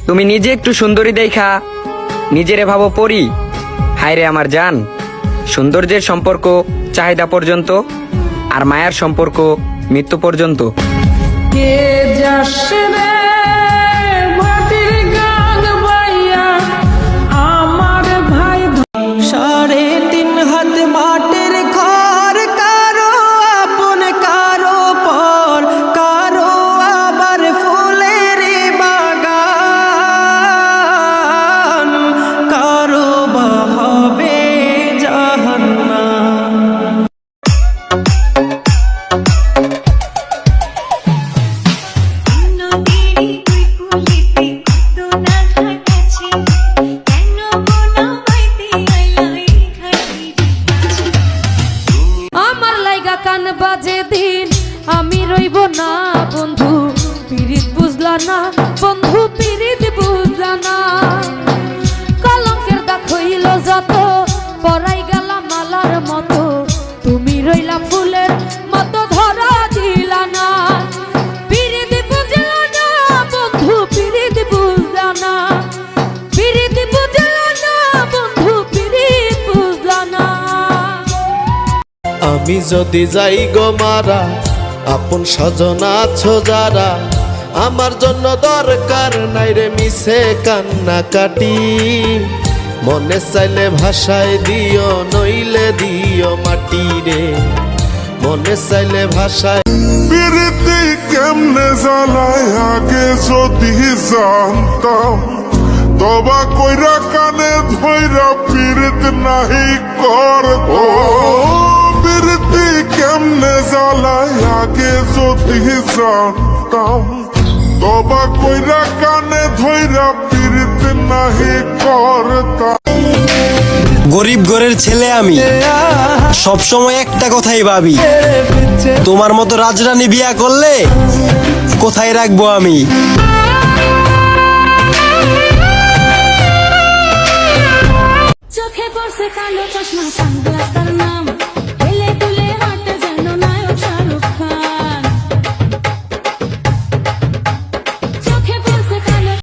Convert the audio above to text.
তুমি নিজে একটু সুন্দরী দেখা নিজেরে ভাবো পরি। হায়রে আমার জান, সৌন্দর্যের সম্পর্ক চাহিদা পর্যন্ত, আর মায়ার সম্পর্ক মৃত্যু পর্যন্ত। কে যাচ্ছে রে মাটির গান বাইয়া আমার ভাই 3.5 হাত মাটির ঘর, কারো আপন কারো পর, কারো আবার ফুলের বাগান, কারো বা হবে জাহান্নাম। আমার লাইগা কান বাজে দিন আমি রইব না বন্ধু, পিরিত বুঝলা না বন্ধু, পিরিত বুঝলা না। কলঙ্কের দাগ হইল যত, পরাই গেলাম মালার মতো, তুমি রইলা ফুলের মতো ধরা দিলা না। পিরিত বুঝলা না বন্ধু, পিরিত বুঝলা না, পিরিত বুঝলা না বন্ধু, পিরিত বুঝলা না। আমি যদি যাই গো মারা, আপন স্বজন আছো যারা, আমার জন্য দরকার নাই রে মিছে কান্না কাটি। মনে চাইলে ভাষায় দিও, নইলে দিও মাটি রে, মনে চাইলে ভাষায়। প্রীতি কেমনে জ্বালায় আগে যদি জানতাম, তবা কইরা কানে ধইরা পীড়িত নাহি করতাম। প্রীতি কেমনে জ্বালায় আগে যদি জানতাম, তবা কইরা কানে ধইরা পীড়িত নাহি করতাম। গরিব ঘরের ছেলে আমি, সব সময় একটা কথাই ভাবি, তোমার মতো রাজরানী বিয়া করলে কোথায় রাখবো আমি। চোখে পড়ছে কালো চশমা, সানগ্লাস তার নাম,